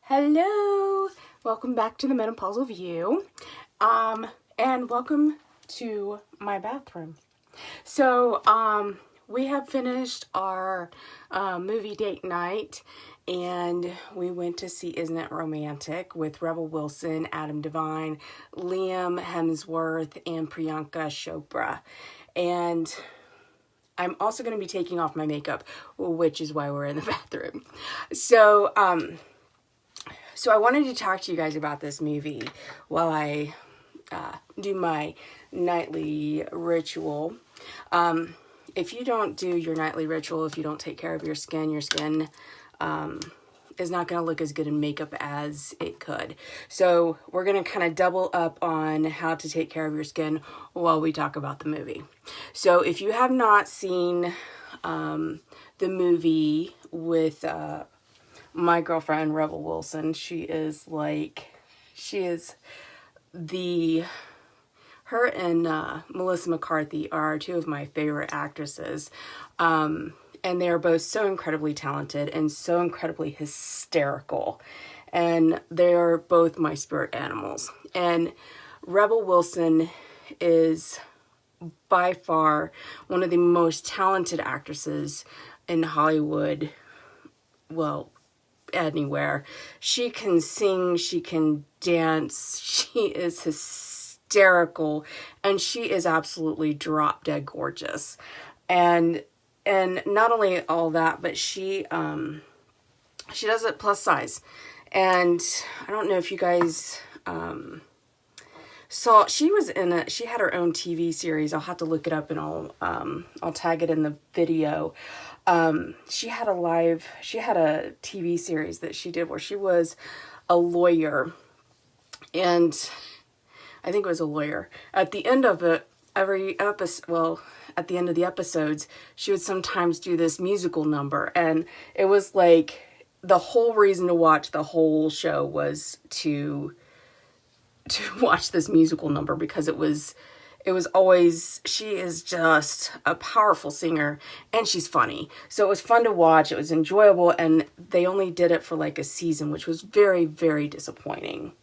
Hello, welcome back to the Menopausal View, and welcome to my bathroom. So, we have finished our movie date night, and we went to see Isn't It Romantic with Rebel Wilson, Adam Devine, Liam Hemsworth, and Pryanka Chopra. And I'm also going to be taking off my makeup, which is why we're in the bathroom. So I wanted to talk to you guys about this movie while I do my nightly ritual. If you don't do your nightly ritual, if you don't take care of your skin is not going to look as good in makeup as it could. So we're going to kind of double up on how to take care of your skin while we talk about the movie. So if you have not seen the movie with my girlfriend, Rebel Wilson, her and Melissa McCarthy are two of my favorite actresses. And they are both so incredibly talented and so incredibly hysterical. And they are both my spirit animals. And Rebel Wilson is by far one of the most talented actresses in Hollywood. Well, anywhere. She can sing, she can dance, she is hysterical, and she is absolutely drop dead gorgeous. And not only all that, but she does it plus size. And I don't know if you guys saw, she had her own TV series. I'll have to look it up and I'll tag it in the video. She had a TV series that she did where she was a lawyer, and I think it was a lawyer. At the end of it, at the end of the episodes, she would sometimes do this musical number, and it was like the whole reason to watch the whole show was to watch this musical number, because it was always, she is just a powerful singer and she's funny. So it was fun to watch. It was enjoyable, and they only did it for like a season, which was very, very disappointing.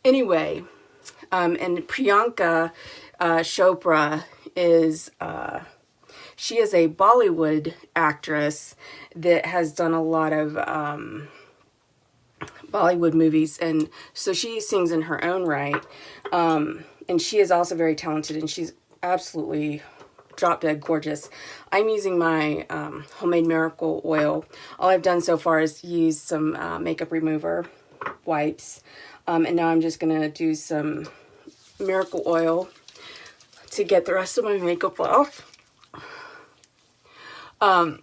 Anyway, and Pryanka Chopra she is a Bollywood actress that has done a lot of Bollywood movies, and so she sings in her own right. And she is also very talented, and she's absolutely drop dead gorgeous. I'm using my homemade miracle oil. All I've done so far is use some makeup remover wipes, and now I'm just gonna do some miracle oil to get the rest of my makeup off. And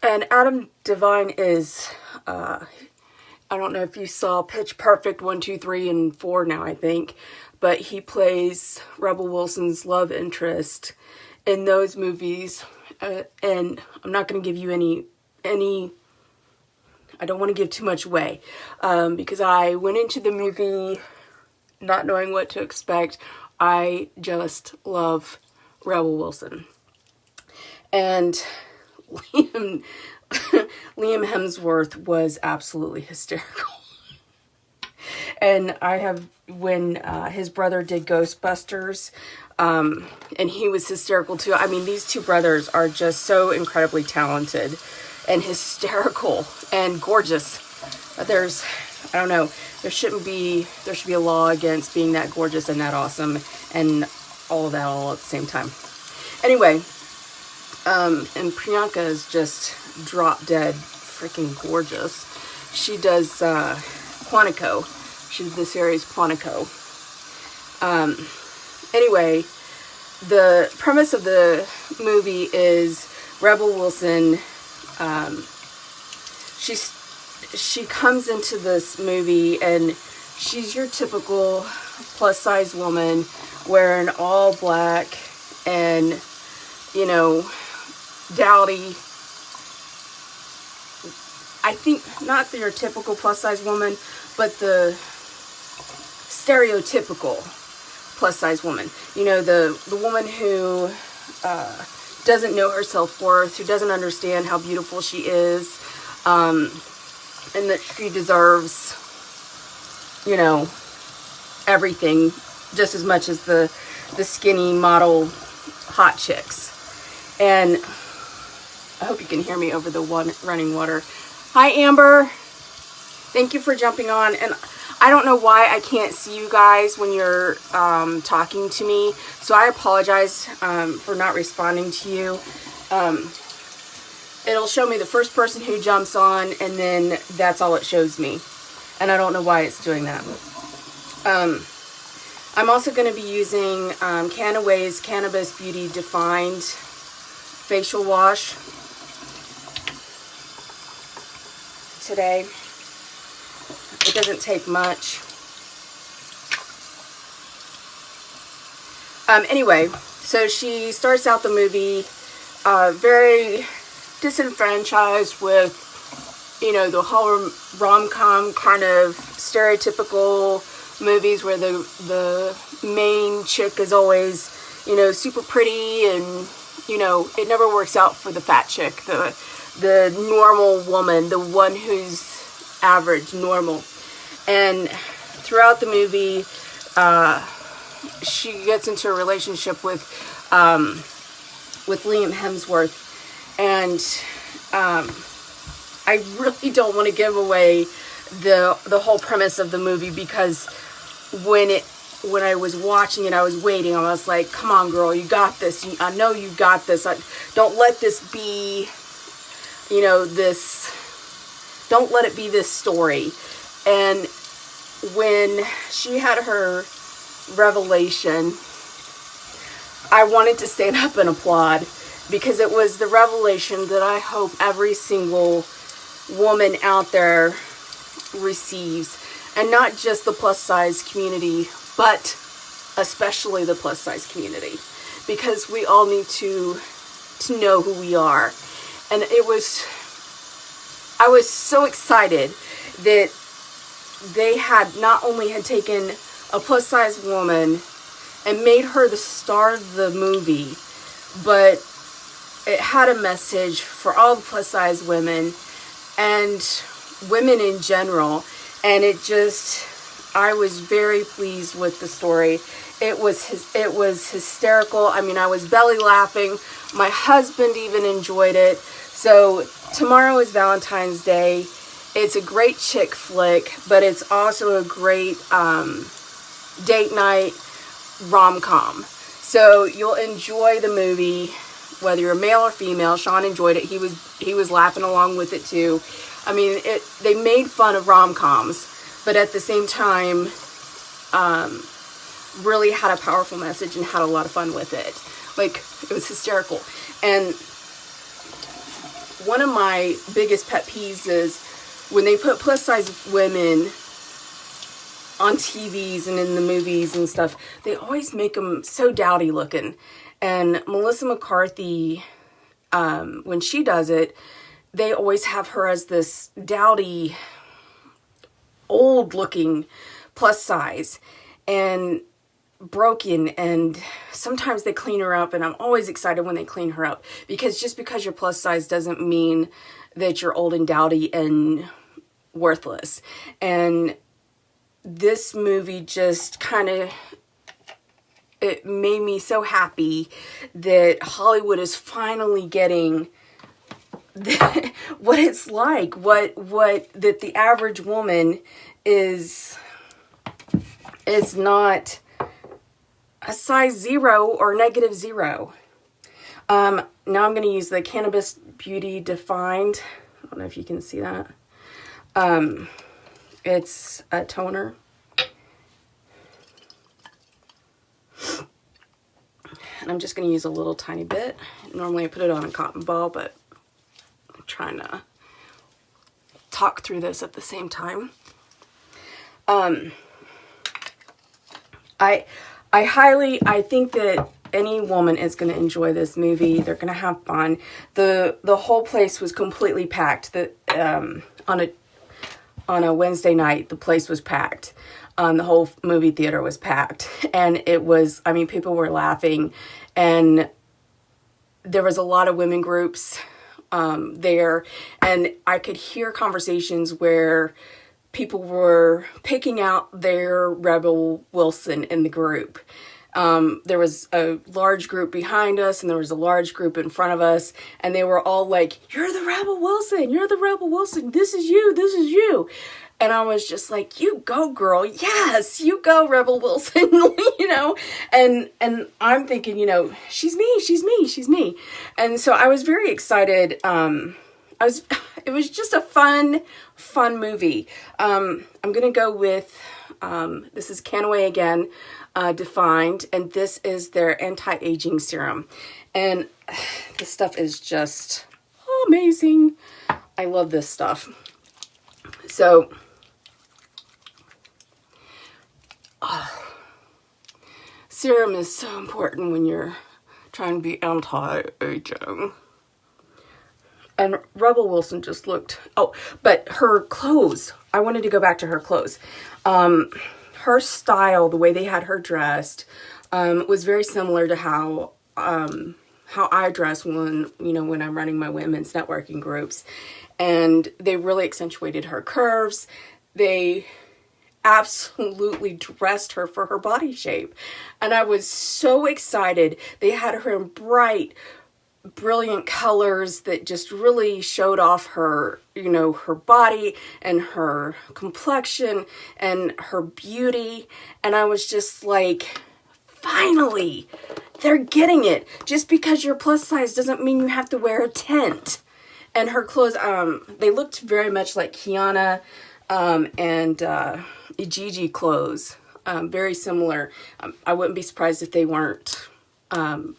Adam Devine is, I don't know if you saw Pitch Perfect 1, 2, 3, and 4 now, I think, but he plays Rebel Wilson's love interest in those movies. And I'm not going to give you any, I don't want to give too much away, because I went into the movie not knowing what to expect. I just love Rebel Wilson. And Liam Hemsworth was absolutely hysterical. And when his brother did Ghostbusters, and he was hysterical too. I mean, these two brothers are just so incredibly talented and hysterical and gorgeous. I don't know, there should be a law against being that gorgeous and that awesome and all of that all at the same time. Anyway, and Pryanka is just drop dead freaking gorgeous. She does Quantico. She did the series Quantico. Anyway, the premise of the movie is Rebel Wilson, she comes into this movie and she's your typical plus size woman wearing all black and, dowdy. I think not your typical plus size woman, but the stereotypical plus size woman. The woman who doesn't know her self-worth, who doesn't understand how beautiful she is, and that she deserves, you know, everything just as much as the skinny model hot chicks. And I hope you can hear me over the running water. Hi, Amber. Thank you for jumping on. And I don't know why I can't see you guys when you're talking to me, so I apologize for not responding to you. It'll show me the first person who jumps on, and then that's all it shows me. And I don't know why it's doing that. I'm also going to be using Kannaway's Cannabis Beauty Defined Facial Wash today. It doesn't take much. Anyway, so she starts out the movie very disenfranchised with, you know, the whole rom-com kind of stereotypical movies where the main chick is always, you know, super pretty, and, you know, it never works out for the fat chick, the normal woman, the one who's average, normal. And throughout the movie, she gets into a relationship with Liam Hemsworth, and I really don't want to give away the whole premise of the movie, because when I was watching it, I was waiting. I was like, come on, girl, you got this. I know you got this. Don't let this be, you know, don't let it be this story. And when she had her revelation, I wanted to stand up and applaud, because it was the revelation that I hope every single woman out there receives. And not just the plus size community, but especially the plus size community, because we all need to know who we are. And I was so excited that they had not only had taken a plus size woman and made her the star of the movie, but it had a message for all the plus size women and women in general. And I was very pleased with the story. It was hysterical. I mean, I was belly laughing. My husband even enjoyed it. So tomorrow is Valentine's Day. It's a great chick flick, but it's also a great date night rom-com. So you'll enjoy the movie, whether you're male or female. Sean enjoyed it. He was laughing along with it too. I mean, they made fun of rom-coms, but at the same time, really had a powerful message and had a lot of fun with it. Like, it was hysterical. And one of my biggest pet peeves is when they put plus size women on TVs and in the movies and stuff, they always make them so dowdy looking. And Melissa McCarthy, when she does it, they always have her as this dowdy, old looking plus size and broken, and sometimes they clean her up, and I'm always excited when they clean her up, because just because you're plus size doesn't mean that you're old and dowdy and worthless. And this movie just kind of, it made me so happy that Hollywood is finally getting what it's like, what that the average woman is not a size 0 or -0. Now I'm going to use the Cannabis Beauty Defined. I don't know if you can see that. It's a toner. And I'm just going to use a little tiny bit. Normally I put it on a cotton ball, but I'm trying to talk through this at the same time. I think that any woman is going to enjoy this movie. They're going to have fun. The whole place was completely packed. On a Wednesday night, the place was packed. The whole movie theater was packed. And it was, I mean, people were laughing. And there was a lot of women groups there, and I could hear conversations where people were picking out their Rebel Wilson in the group. There was a large group behind us and there was a large group in front of us, and they were all like, "You're the Rebel Wilson, you're the Rebel Wilson, this is you, this is you." And I was just like, "You go, girl. Yes, you go, Rebel Wilson." You know, and I'm thinking, you know, she's me, she's me, she's me. And so I was very excited. It was just a fun movie. I'm going to go with, this is Kannaway again, Defined, and this is their anti-aging serum. And this stuff is just amazing. I love this stuff. So, serum is so important when you're trying to be anti-aging. And Rebel Wilson just looked, oh, but her clothes, I wanted to go back to her clothes. Her style, the way they had her dressed, was very similar to how I dress when, you know, when I'm running my women's networking groups. And they really accentuated her curves. They absolutely dressed her for her body shape. And I was so excited. They had her in bright, brilliant colors that just really showed off her, you know, her body and her complexion and her beauty. And I was just like, finally, they're getting it. Just because you're plus size doesn't mean you have to wear a tent. And her clothes, they looked very much like Kiana and Gigi clothes. Very similar. I wouldn't be surprised if they weren't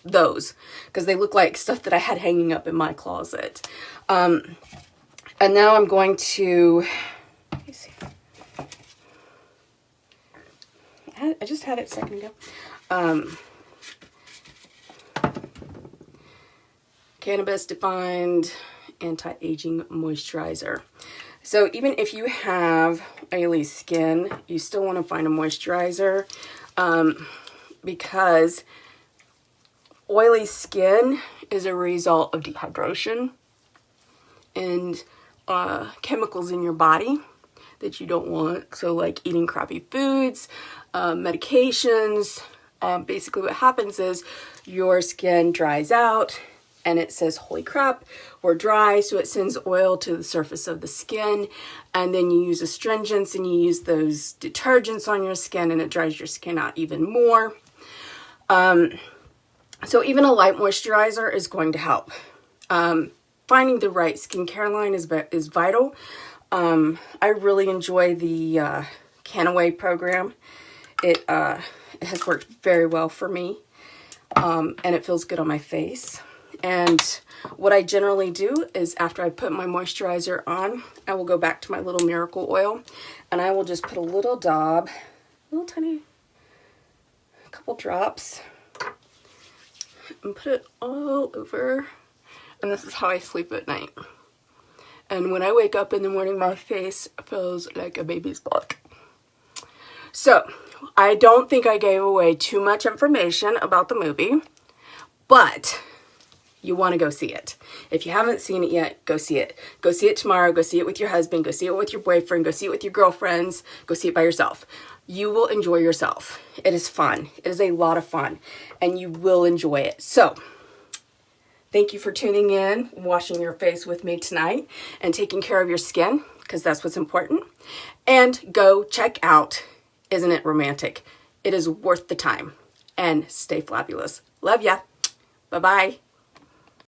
those, because they look like stuff that I had hanging up in my closet. And now I'm going to, let me see. I just had it a second ago. Cannabis Defined Anti-Aging Moisturizer. So even if you have oily skin, you still want to find a moisturizer, because oily skin is a result of dehydration and chemicals in your body that you don't want. So like eating crappy foods, medications. Basically what happens is your skin dries out and it says, holy crap, we're dry. So it sends oil to the surface of the skin, and then you use astringents and you use those detergents on your skin, and it dries your skin out even more. So even a light moisturizer is going to help. Finding the right skincare line is vital. I really enjoy the Kannaway program. It has worked very well for me, and it feels good on my face. And what I generally do is after I put my moisturizer on, I will go back to my little miracle oil, and I will just put a little dab, a couple drops, and put it all over. And this is how I sleep at night. And when I wake up in the morning, my face feels like a baby's butt. So I don't think I gave away too much information about the movie, but you want to go see it. If you haven't seen it yet, go see it. Go see it tomorrow. Go see it with your husband. Go see it with your boyfriend. Go see it with your girlfriends. Go see it by yourself. You will enjoy yourself. It is fun. It is a lot of fun, and you will enjoy it. So thank you for tuning in, washing your face with me tonight, and taking care of your skin, because that's what's important. And go check out Isn't It Romantic? It is worth the time. And stay fabulous. Love ya. Bye-bye.